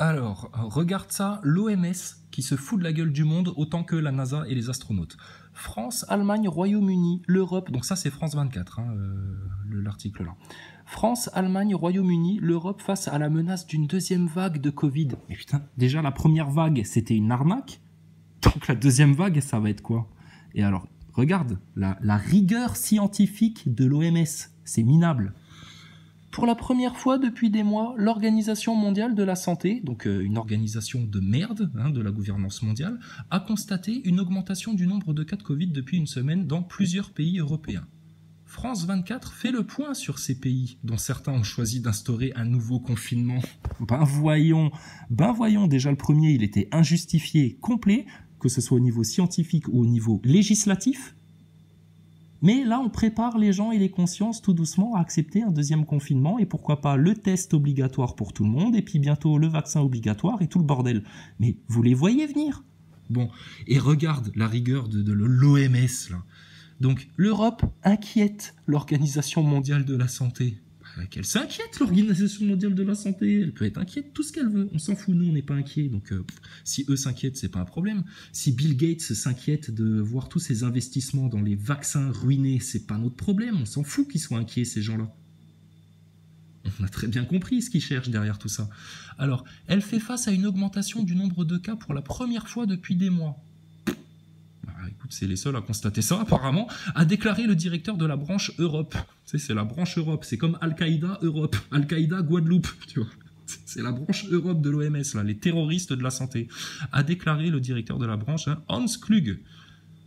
Alors, regarde ça, l'OMS qui se fout de la gueule du monde autant que la NASA et les astronautes. France, Allemagne, Royaume-Uni, l'Europe, donc ça c'est France 24, l'article là. France, Allemagne, Royaume-Uni, l'Europe face à la menace d'une deuxième vague de Covid. Mais putain, déjà la première vague c'était une arnaque, donc la deuxième vague ça va être quoi? Et alors, regarde, la rigueur scientifique de l'OMS, c'est minable. Pour la première fois depuis des mois, l'Organisation mondiale de la santé, donc une organisation de merde de la gouvernance mondiale, a constaté une augmentation du nombre de cas de Covid depuis une semaine dans plusieurs pays européens. France 24 fait le point sur ces pays, dont certains ont choisi d'instaurer un nouveau confinement. Ben voyons, déjà le premier, il était injustifié, complet, que ce soit au niveau scientifique ou au niveau législatif. Mais là, on prépare les gens et les consciences tout doucement à accepter un deuxième confinement et pourquoi pas le test obligatoire pour tout le monde et puis bientôt le vaccin obligatoire et tout le bordel. Mais vous les voyez venir? Bon, et regarde la rigueur de l'OMS là. Donc l'Europe inquiète l'Organisation mondiale de la santé. Qu'elle s'inquiète, l'Organisation mondiale de la santé. Elle peut être inquiète tout ce qu'elle veut. On s'en fout, nous, on n'est pas inquiets. Donc, si eux s'inquiètent, c'est pas un problème. Si Bill Gates s'inquiète de voir tous ces investissements dans les vaccins ruinés, c'est pas notre problème. On s'en fout qu'ils soient inquiets, ces gens-là. On a très bien compris ce qu'ils cherchent derrière tout ça. Alors, elle fait face à une augmentation du nombre de cas pour la première fois depuis des mois. Écoute, c'est les seuls à constater ça, apparemment, a déclaré le directeur de la branche Europe. Tu sais, c'est la branche Europe, c'est comme Al-Qaïda Europe, Al-Qaïda Guadeloupe, tu vois. C'est la branche Europe de l'OMS, là, les terroristes de la santé, a déclaré le directeur de la branche, Hans Kluge.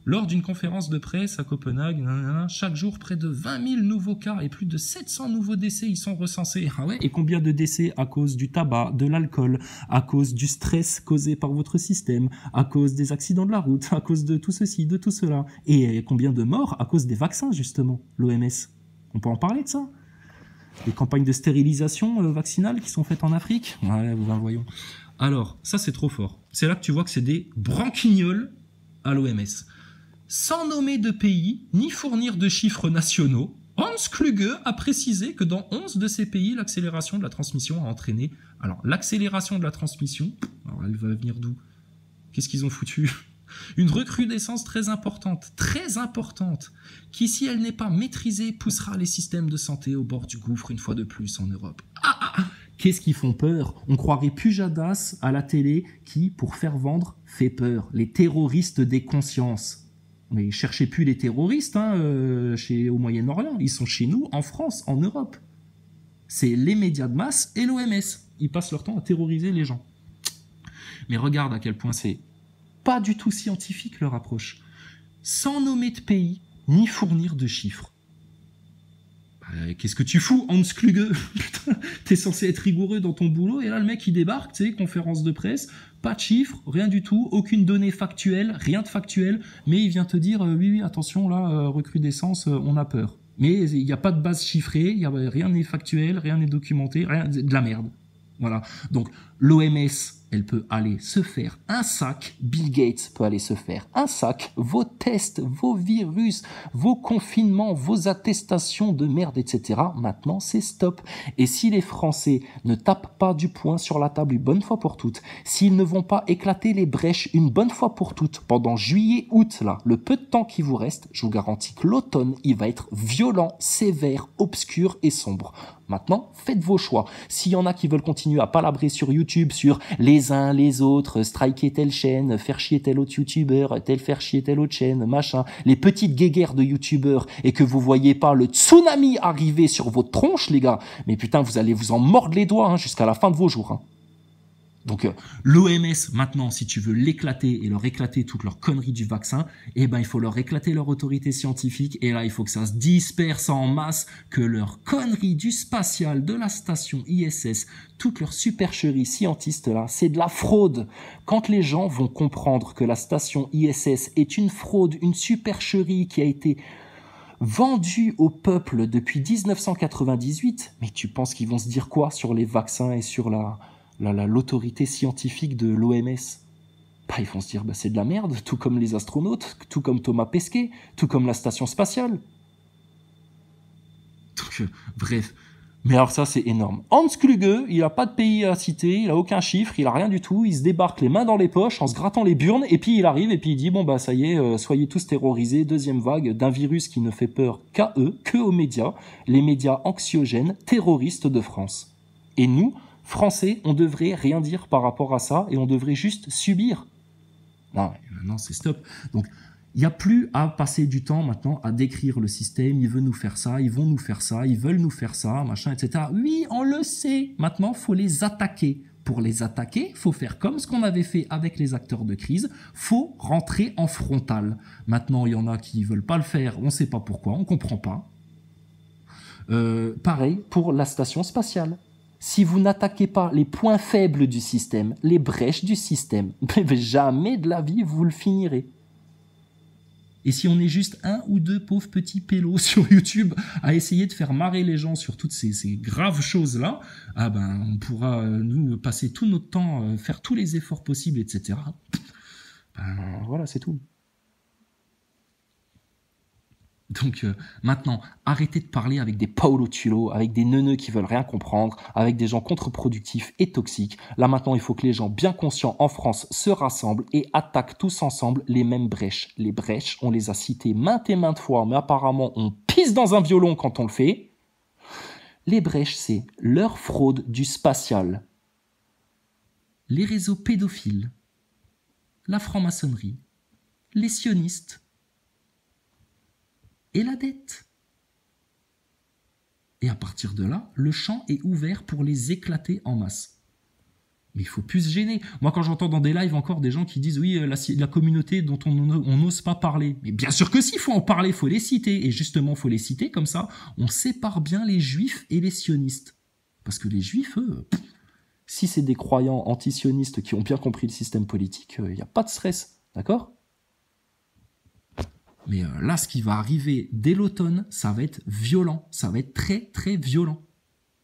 Lors d'une conférence de presse à Copenhague, chaque jour, près de 20 000 nouveaux cas et plus de 700 nouveaux décès y sont recensés. Ah ouais? Et combien de décès à cause du tabac, de l'alcool, à cause du stress causé par votre système, à cause des accidents de la route, à cause de tout ceci, de tout cela? Et combien de morts à cause des vaccins, justement, l'OMS? On peut en parler de ça? Les campagnes de stérilisation vaccinale qui sont faites en Afrique? Ouais, voyons. Alors, ça c'est trop fort. C'est là que tu vois que c'est des branquignoles à l'OMS. Sans nommer de pays, ni fournir de chiffres nationaux, Hans Kluge a précisé que dans 11 de ces pays, l'accélération de la transmission a entraîné... Alors, l'accélération de la transmission, alors elle va venir d'où? Qu'est-ce qu'ils ont foutu? Une recrudescence très importante, qui, si elle n'est pas maîtrisée, poussera les systèmes de santé au bord du gouffre une fois de plus en Europe. Qu'est-ce qu'ils font peur? On croirait Pujadas à la télé qui, pour faire vendre, fait peur. Les terroristes des consciences. Mais cherchez plus les terroristes au Moyen-Orient. Ils sont chez nous, en France, en Europe. C'est les médias de masse et l'OMS. Ils passent leur temps à terroriser les gens. Mais regarde à quel point c'est pas du tout scientifique leur approche. Sans nommer de pays, ni fournir de chiffres. Qu'est-ce que tu fous, Hans Kluge? Putain, t'es censé être rigoureux dans ton boulot, et là le mec il débarque, tu sais, conférence de presse, pas de chiffres, rien du tout, aucune donnée factuelle, rien de factuel, mais il vient te dire, oui, attention, là, recrudescence, on a peur. Mais il n'y a pas de base chiffrée, rien n'est factuel, rien n'est documenté, rien, de la merde. Voilà. Donc, l'OMS, elle peut aller se faire un sac. Bill Gates peut aller se faire un sac. Vos tests, vos virus, vos confinements, vos attestations de merde, etc. Maintenant, c'est stop. Et si les Français ne tapent pas du poing sur la table une bonne fois pour toutes, s'ils ne vont pas éclater les brèches une bonne fois pour toutes pendant juillet, août, là, le peu de temps qui vous reste, je vous garantis que l'automne, il va être violent, sévère, obscur et sombre. Maintenant, faites vos choix. S'il y en a qui veulent continuer à palabrer sur YouTube, sur les uns, les autres, striker telle chaîne, faire chier tel autre YouTuber, faire chier telle autre chaîne, machin, les petites guéguerres de YouTubeurs, et que vous voyez pas le tsunami arriver sur votre tronche, les gars, mais putain, vous allez vous en mordre les doigts jusqu'à la fin de vos jours. Donc l'OMS, maintenant, si tu veux l'éclater et leur éclater toute leur connerie du vaccin, eh ben il faut leur éclater leur autorité scientifique, et là il faut que ça se disperse en masse, que leur connerie du spatial, de la station ISS, toute leur supercherie scientiste là, c'est de la fraude. Quand les gens vont comprendre que la station ISS est une fraude, une supercherie qui a été vendue au peuple depuis 1998, mais tu penses qu'ils vont se dire quoi sur les vaccins et sur l'autorité scientifique de l'OMS? Ils vont se dire, c'est de la merde, tout comme les astronautes, tout comme Thomas Pesquet, tout comme la station spatiale. Donc, bref, Mais alors ça, c'est énorme. Hans Kluge, il a pas de pays à citer, il a aucun chiffre, il a rien du tout, il se débarque les mains dans les poches en se grattant les burnes, et puis il arrive et puis il dit, bon bah ça y est, soyez tous terrorisés, deuxième vague d'un virus qui ne fait peur qu'à eux, que aux médias, les médias anxiogènes, terroristes de France. Et nous, Français, on devrait rien dire par rapport à ça, et on devrait juste subir. Non, maintenant c'est stop. Donc, il n'y a plus à passer du temps maintenant à décrire le système, il veut nous faire ça, ils vont nous faire ça, ils veulent nous faire ça, machin, etc. Oui, on le sait. Maintenant, faut les attaquer. Pour les attaquer, faut faire comme ce qu'on avait fait avec les acteurs de crise, faut rentrer en frontal. Maintenant, il y en a qui veulent pas le faire, on sait pas pourquoi, on comprend pas. Pareil pour la station spatiale. Si vous n'attaquez pas les points faibles du système, les brèches du système, jamais de la vie vous le finirez. Et si on est juste un ou deux pauvres petits pélos sur YouTube à essayer de faire marrer les gens sur toutes ces graves choses-là, ah ben, on pourra, nous, passer tout notre temps, faire tous les efforts possibles, etc. Ben, voilà, c'est tout. Donc maintenant, arrêtez de parler avec des Paolo Tulo, avec des neuneux qui veulent rien comprendre, avec des gens contre-productifs et toxiques. Là maintenant, il faut que les gens bien conscients en France se rassemblent et attaquent tous ensemble les mêmes brèches. Les brèches, on les a citées maintes et maintes fois, mais apparemment on pisse dans un violon quand on le fait. Les brèches, c'est leur fraude du spatial, les réseaux pédophiles, la franc-maçonnerie, les sionistes, et la dette. Et à partir de là, le champ est ouvert pour les éclater en masse. Mais il faut plus se gêner. Moi, quand j'entends dans des lives encore des gens qui disent « Oui, la communauté dont on n'ose pas parler ». Mais bien sûr que si, il faut en parler, il faut les citer. Et justement, il faut les citer, comme ça, on sépare bien les juifs et les sionistes. Parce que les juifs, eux, si c'est des croyants anti-sionistes qui ont bien compris le système politique, il n'y a pas de stress, d'accord ? Mais là, ce qui va arriver dès l'automne, ça va être violent. Ça va être très, très violent.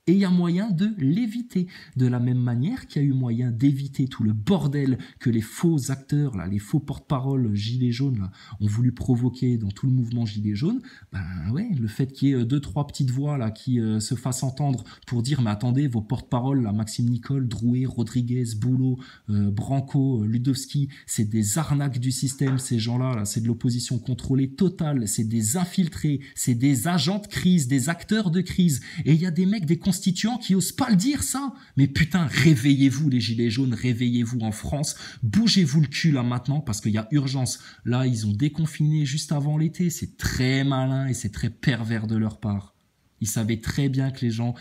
Et il y a moyen de l'éviter. De la même manière qu'il y a eu moyen d'éviter tout le bordel que les faux acteurs, là, les faux porte-parole gilets jaunes là, ont voulu provoquer dans tout le mouvement gilets jaunes. Ben ouais, le fait qu'il y ait deux, trois petites voix là qui se fassent entendre pour dire mais attendez, vos porte-paroles, là, Maxime Nicole, Drouet, Rodriguez, Boulot, Branco, Ludowski, c'est des arnaques du système, ces gens-là, là, c'est de l'opposition contrôlée totale, c'est des infiltrés, c'est des agents de crise, des acteurs de crise. Et il y a des mecs, des constituants qui osent pas le dire, ça. Mais putain, réveillez-vous les gilets jaunes, réveillez-vous en France, bougez-vous le cul là maintenant parce qu'il y a urgence. Là, ils ont déconfiné juste avant l'été, c'est très malin et c'est très pervers de leur part. Ils savaient très bien que les gens,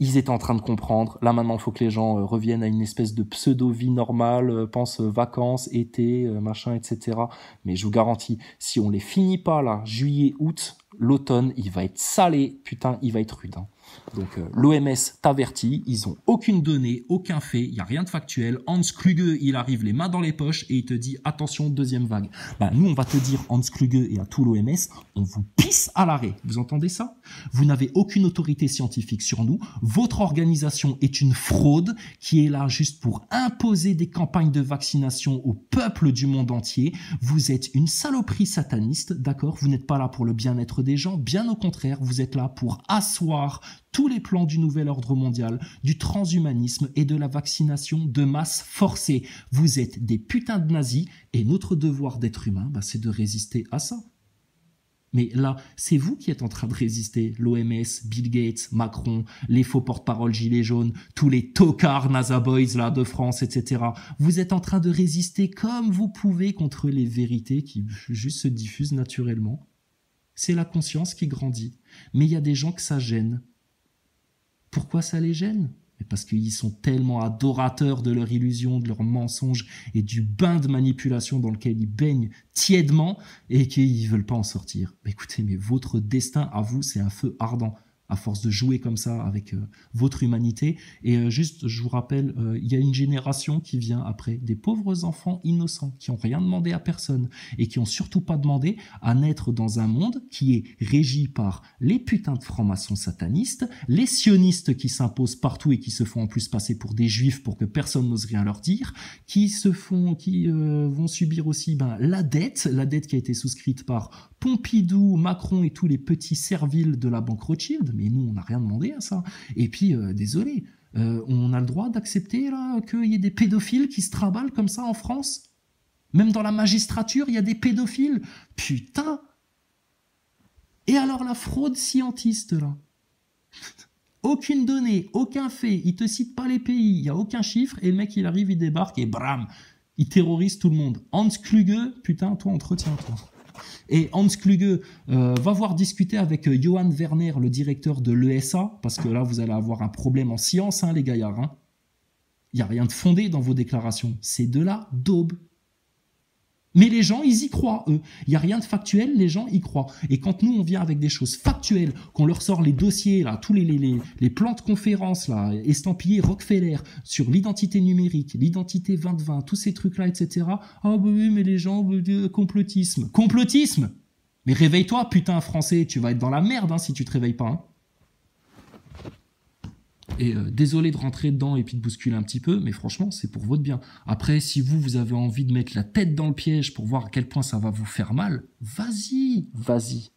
ils étaient en train de comprendre. Là maintenant, il faut que les gens reviennent à une espèce de pseudo-vie normale, pensent vacances, été, machin, etc. Mais je vous garantis, si on les finit pas là, juillet, août, l'automne, il va être salé, putain, il va être rude. Hein. Donc l'OMS t'avertit, ils ont aucune donnée, aucun fait, il y a rien de factuel. Hans Kluge, il arrive les mains dans les poches et il te dit attention, deuxième vague. Bah nous on va te dire Hans Kluge et à tout l'OMS, on vous pisse à l'arrêt. Vous entendez ça? Vous n'avez aucune autorité scientifique sur nous. Votre organisation est une fraude qui est là juste pour imposer des campagnes de vaccination au peuple du monde entier. Vous êtes une saloperie sataniste, d'accord? Vous n'êtes pas là pour le bien-être des gens, bien au contraire, vous êtes là pour asseoir tous les plans du nouvel ordre mondial, du transhumanisme et de la vaccination de masse forcée. Vous êtes des putains de nazis et notre devoir d'être humain, bah, c'est de résister à ça. Mais là, c'est vous qui êtes en train de résister. L'OMS, Bill Gates, Macron, les faux porte-parole gilets jaunes, tous les tocards NASA Boys là, de France, etc. Vous êtes en train de résister comme vous pouvez contre les vérités qui juste se diffusent naturellement. C'est la conscience qui grandit. Mais il y a des gens que ça gêne. Pourquoi ça les gêne? Parce qu'ils sont tellement adorateurs de leur illusion, de leurs mensonges et du bain de manipulation dans lequel ils baignent tièdement et qu'ils veulent pas en sortir. Écoutez, mais votre destin à vous, c'est un feu ardent. À force de jouer comme ça avec votre humanité. Et juste, je vous rappelle, il y a une génération qui vient après, des pauvres enfants innocents, qui ont rien demandé à personne, et qui ont surtout pas demandé à naître dans un monde qui est régi par les putains de francs-maçons satanistes, les sionistes qui s'imposent partout et qui se font en plus passer pour des juifs pour que personne n'ose rien leur dire, qui vont subir aussi la dette qui a été souscrite par Pompidou, Macron et tous les petits serviles de la banque Rothschild. mais nous, on n'a rien demandé à ça. Et puis, désolé, on a le droit d'accepter là qu'il y ait des pédophiles qui se trimballent comme ça en France? Même dans la magistrature, il y a des pédophiles. Putain! Et alors la fraude scientiste, là? Aucune donnée, aucun fait, il te cite pas les pays, il n'y a aucun chiffre, et le mec, il arrive, il débarque, et bram, il terrorise tout le monde. Hans Kluge, putain, toi, entretiens-toi. Et Hans Kluge va voir discuter avec Johann Werner, le directeur de l'ESA, parce que là, vous allez avoir un problème en science, hein, les gaillards. Hein. Il n'y a rien de fondé dans vos déclarations. C'est de la daube. Mais les gens, ils y croient, eux. Il n'y a rien de factuel, les gens y croient. Et quand nous, on vient avec des choses factuelles, qu'on leur sort les dossiers, là, tous les plans de conférences, là, estampillés Rockefeller, sur l'identité numérique, l'identité 2020, tous ces trucs-là, etc. Ah, bah oui, mais les gens, complotisme. Complotisme! Mais réveille-toi, putain, français, tu vas être dans la merde, hein, si tu te réveilles pas, hein. Et désolé de rentrer dedans et puis de bousculer un petit peu, mais franchement, c'est pour votre bien. Après, si vous avez envie de mettre la tête dans le piège pour voir à quel point ça va vous faire mal, vas-y, vas-y.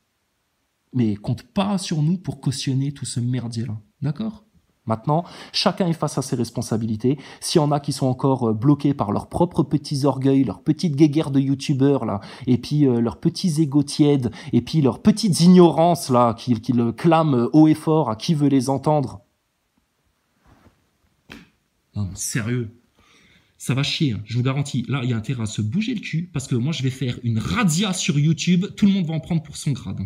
Mais compte pas sur nous pour cautionner tout ce merdier-là, d'accord ? Maintenant, chacun est face à ses responsabilités. S'il y en a qui sont encore bloqués par leurs propres petits orgueils, leurs petites guéguerres de youtubeurs, là, et puis leurs petits égos tièdes, et puis leurs petites ignorances, là, qu'ils clament haut et fort à qui veut les entendre. Non, sérieux, ça va chier, hein, je vous garantis. Là, il y a intérêt à se bouger le cul, parce que moi, je vais faire une razzia sur YouTube, tout le monde va en prendre pour son grade.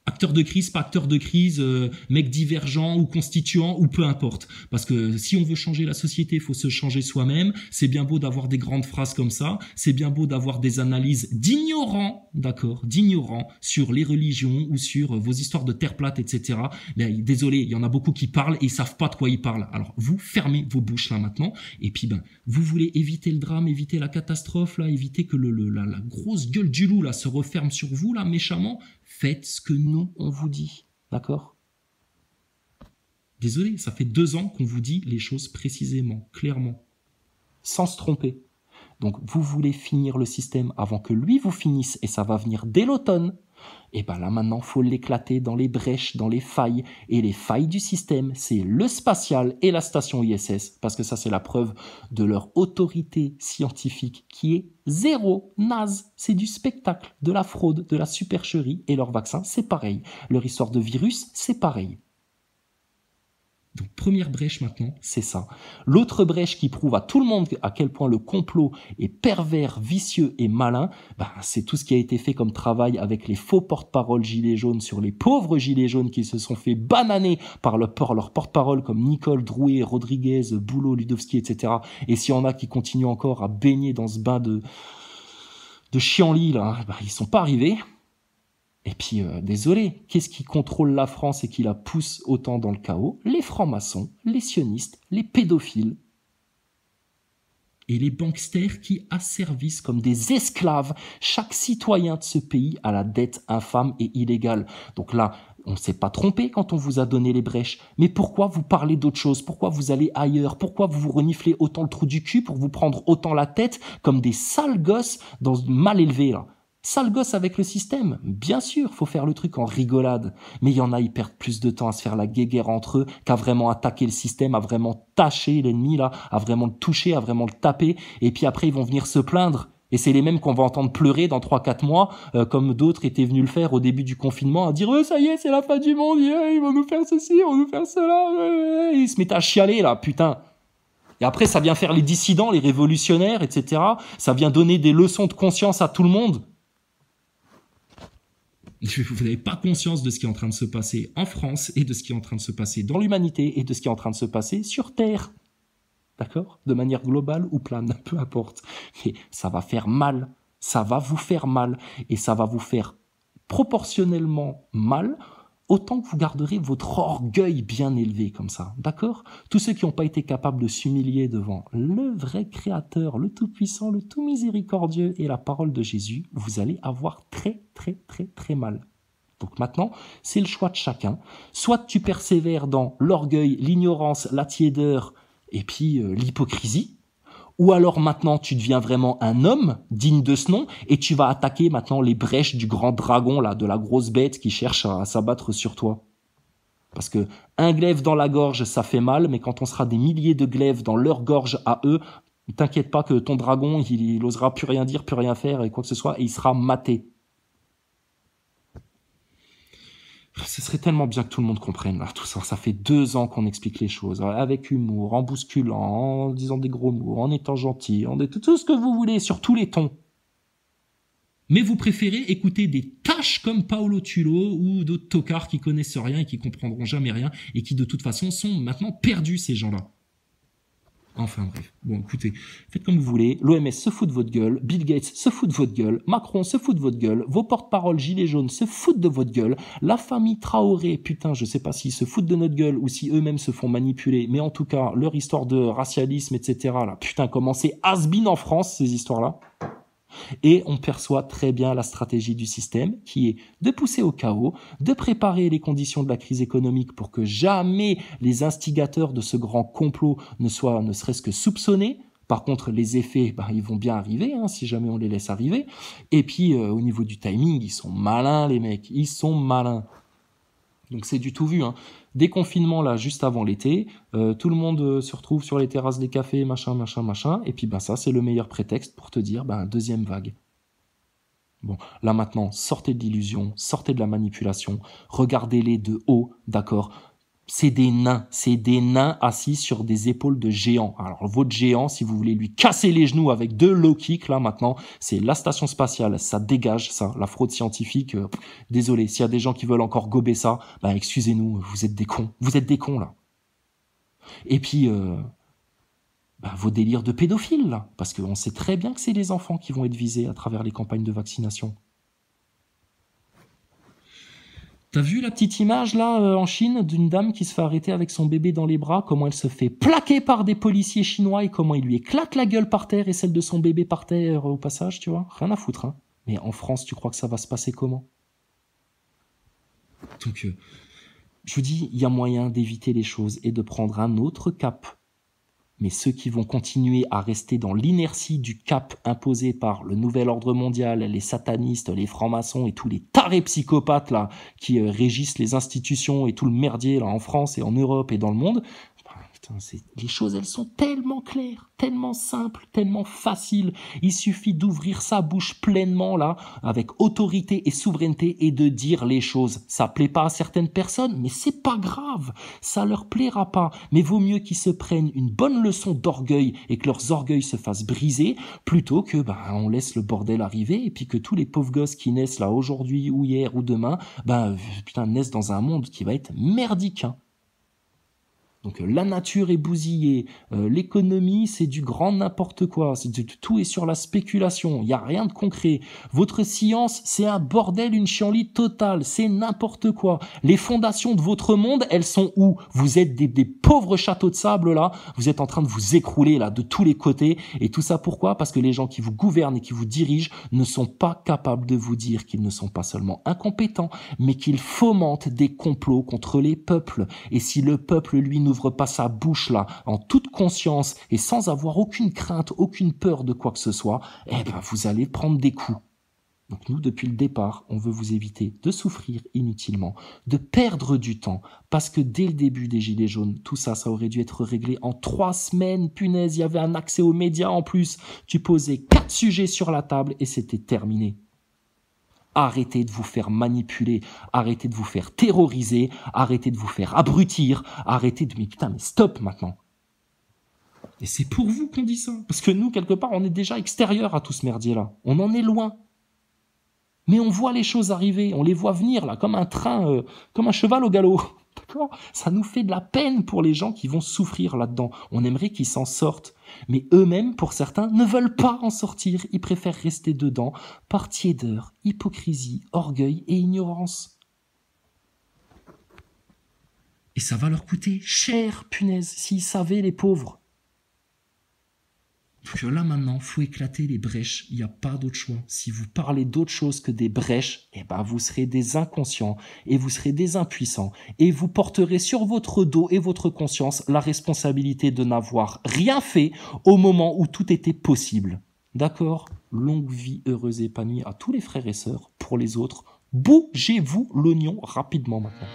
Acteur de crise, pas acteur de crise, mec divergent ou constituant ou peu importe. Parce que si on veut changer la société, il faut se changer soi-même. C'est bien beau d'avoir des grandes phrases comme ça. C'est bien beau d'avoir des analyses d'ignorants, d'accord, d'ignorants sur les religions ou sur vos histoires de terre plate, etc. Mais désolé, il y en a beaucoup qui parlent et ils savent pas de quoi ils parlent. Alors vous fermez vos bouches là maintenant. Et puis vous voulez éviter le drame, éviter la catastrophe là, éviter que la grosse gueule du loup là se referme sur vous là méchamment. Faites ce que nous, on vous dit, d'accord? Désolé, ça fait 2 ans qu'on vous dit les choses précisément, clairement, sans se tromper. Donc, vous voulez finir le système avant que lui vous finisse, et ça va venir dès l'automne. Et ben là, maintenant, faut l'éclater dans les brèches, dans les failles. Et les failles du système, c'est le spatial et la station ISS, parce que ça, c'est la preuve de leur autorité scientifique qui est zéro, naze. C'est du spectacle, de la fraude, de la supercherie. Et leur vaccin, c'est pareil. Leur histoire de virus, c'est pareil. Donc, première brèche maintenant, c'est ça. L'autre brèche qui prouve à tout le monde à quel point le complot est pervers, vicieux et malin, c'est tout ce qui a été fait comme travail avec les faux porte-parole gilets jaunes sur les pauvres gilets jaunes qui se sont fait bananer par leur porte-parole comme Nicole Drouet, Rodriguez, Boulot, Ludovski, etc. Et s'il y en a qui continuent encore à baigner dans ce bain de chienlit, là, ils sont pas arrivés. Et puis, désolé, qu'est-ce qui contrôle la France et qui la pousse autant dans le chaos? Les francs-maçons, les sionistes, les pédophiles et les banksters qui asservissent comme des esclaves chaque citoyen de ce pays à la dette infâme et illégale. Donc là, on ne s'est pas trompé quand on vous a donné les brèches. Mais pourquoi vous parlez d'autre chose? Pourquoi vous allez ailleurs? Pourquoi vous vous reniflez autant le trou du cul pour vous prendre autant la tête comme des sales gosses dans mal élevés là? Sale gosse avec le système, bien sûr, faut faire le truc en rigolade. Mais il y en a, ils perdent plus de temps à se faire la guéguerre entre eux qu'à vraiment attaquer le système, à vraiment tâcher l'ennemi, là, à vraiment le toucher, à vraiment le taper. Et puis après, ils vont venir se plaindre. Et c'est les mêmes qu'on va entendre pleurer dans 3-4 mois, comme d'autres étaient venus le faire au début du confinement, à dire « ça y est, c'est la fin du monde, ils vont nous faire ceci, ils vont nous faire cela. » Ils se mettent à chialer, là, putain. Et après, ça vient faire les dissidents, les révolutionnaires, etc. Ça vient donner des leçons de conscience à tout le monde. Vous n'avez pas conscience de ce qui est en train de se passer en France et de ce qui est en train de se passer dans l'humanité et de ce qui est en train de se passer sur Terre. D'accord? De manière globale ou plane, peu importe. Mais ça va faire mal. Ça va vous faire mal. Et ça va vous faire proportionnellement mal autant que vous garderez votre orgueil bien élevé comme ça. D'accord? Tous ceux qui n'ont pas été capables de s'humilier devant le vrai Créateur, le Tout-Puissant, le Tout-Miséricordieux et la parole de Jésus, vous allez avoir très, très, très, très mal. Donc maintenant, c'est le choix de chacun. Soit tu persévères dans l'orgueil, l'ignorance, la tiédeur et puis l'hypocrisie, ou alors maintenant tu deviens vraiment un homme digne de ce nom et tu vas attaquer maintenant les brèches du grand dragon là, de la grosse bête qui cherche à s'abattre sur toi. Parce que un glaive dans la gorge, ça fait mal, mais quand on sera des milliers de glaives dans leur gorge à eux, t'inquiète pas que ton dragon, il osera plus rien dire, plus rien faire et quoi que ce soit, et il sera maté. Ce serait tellement bien que tout le monde comprenne là, tout ça. Ça fait 2 ans qu'on explique les choses, avec humour, en bousculant, en disant des gros mots, en étant gentil, en tout ce que vous voulez, sur tous les tons. Mais vous préférez écouter des tâches comme Paolo Tulo ou d'autres tocards qui connaissent rien et qui comprendront jamais rien et qui de toute façon sont maintenant perdus, ces gens-là. Enfin bref, bon écoutez, faites comme vous voulez, l'OMS se fout de votre gueule, Bill Gates se fout de votre gueule, Macron se fout de votre gueule, vos porte-paroles gilets jaunes se foutent de votre gueule, la famille Traoré, putain je sais pas s'ils se foutent de notre gueule ou si eux-mêmes se font manipuler, mais en tout cas leur histoire de racialisme etc. là, putain comment c'est has-been en France ces histoires-là. Et on perçoit très bien la stratégie du système qui est de pousser au chaos, de préparer les conditions de la crise économique pour que jamais les instigateurs de ce grand complot ne soient ne serait-ce que soupçonnés. Par contre, les effets, ils vont bien arriver si jamais on les laisse arriver. Et puis, au niveau du timing, ils sont malins les mecs, ils sont malins. Donc c'est du tout vu. Déconfinement là, juste avant l'été, tout le monde se retrouve sur les terrasses des cafés, machin, et puis ça c'est le meilleur prétexte pour te dire, deuxième vague. Bon, là maintenant, sortez de l'illusion, sortez de la manipulation, regardez-les de haut, d'accord ? C'est des nains assis sur des épaules de géants. Alors votre géant, si vous voulez lui casser les genoux avec 2 low kicks, là maintenant, c'est la station spatiale, ça dégage ça, la fraude scientifique. Désolé, s'il y a des gens qui veulent encore gober ça, excusez-nous, vous êtes des cons là. Et puis, vos délires de pédophiles là, parce qu'on sait très bien que c'est les enfants qui vont être visés à travers les campagnes de vaccination. T'as vu la petite image là en Chine d'une dame qui se fait arrêter avec son bébé dans les bras, comment elle se fait plaquer par des policiers chinois et comment ils lui éclatent la gueule par terre et celle de son bébé par terre au passage, tu vois ? Rien à foutre, Mais en France, tu crois que ça va se passer comment ? Donc, je vous dis, il y a moyen d'éviter les choses et de prendre un autre cap. Mais ceux qui vont continuer à rester dans l'inertie du cap imposé par le nouvel ordre mondial, les satanistes, les francs-maçons et tous les tarés psychopathes là qui régissent les institutions et tout le merdier là en France et en Europe et dans le monde, les choses elles sont tellement claires, tellement simples, tellement faciles. Il suffit d'ouvrir sa bouche pleinement là, avec autorité et souveraineté et de dire les choses. Ça plaît pas à certaines personnes, mais c'est pas grave. Ça leur plaira pas. Mais vaut mieux qu'ils se prennent une bonne leçon d'orgueil et que leurs orgueils se fassent briser, plutôt que on laisse le bordel arriver et puis que tous les pauvres gosses qui naissent là aujourd'hui ou hier ou demain, naissent dans un monde qui va être merdique. Donc la nature est bousillée, l'économie c'est du grand n'importe quoi, tout est sur la spéculation, il n'y a rien de concret. Votre science c'est un bordel, une chienlit totale, c'est n'importe quoi. Les fondations de votre monde, elles sont où ? Vous êtes des pauvres châteaux de sable là, vous êtes en train de vous écrouler là de tous les côtés. Et tout ça pourquoi ? Parce que les gens qui vous gouvernent et qui vous dirigent ne sont pas capables de vous dire qu'ils ne sont pas seulement incompétents, mais qu'ils fomentent des complots contre les peuples. Et si le peuple lui n'ouvre pas sa bouche là, en toute conscience et sans avoir aucune crainte, aucune peur de quoi que ce soit, vous allez prendre des coups. Donc nous, depuis le départ, on veut vous éviter de souffrir inutilement, de perdre du temps, parce que dès le début des Gilets jaunes, tout ça, ça aurait dû être réglé en 3 semaines, punaise, il y avait un accès aux médias en plus, tu posais 4 sujets sur la table et c'était terminé. Arrêtez de vous faire manipuler, arrêtez de vous faire terroriser, arrêtez de vous faire abrutir, arrêtez de... Mais stop maintenant. Et c'est pour vous qu'on dit ça. Parce que nous, quelque part, on est déjà extérieur à tout ce merdier-là. On en est loin. Mais on voit les choses arriver, on les voit venir là, comme un train, comme un cheval au galop. D'accord ? Ça nous fait de la peine pour les gens qui vont souffrir là-dedans. On aimerait qu'ils s'en sortent. Mais eux-mêmes, pour certains, ne veulent pas en sortir. Ils préfèrent rester dedans par tiédeur, hypocrisie, orgueil et ignorance. Et ça va leur coûter cher, punaise, s'ils savaient, les pauvres. Donc là maintenant, faut éclater les brèches, il n'y a pas d'autre choix. Si vous parlez d'autre chose que des brèches, vous serez des inconscients et vous serez des impuissants et vous porterez sur votre dos et votre conscience la responsabilité de n'avoir rien fait au moment où tout était possible. D'accord ? Longue vie heureuse et épanouie à tous les frères et sœurs. Pour les autres, bougez-vous l'oignon rapidement maintenant.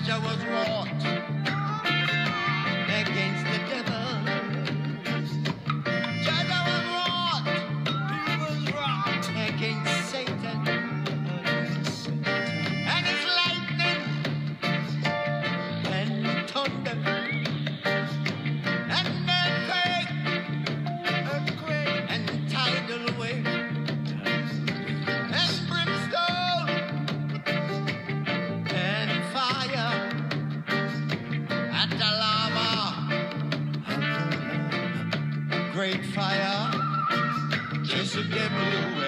Jah was wrought against the devil. Jah was wrought, he was wrought against Satan. And his lightning and thunder and earthquake and tidal wave and brimstone and fire and the lava, great fire, just the devil.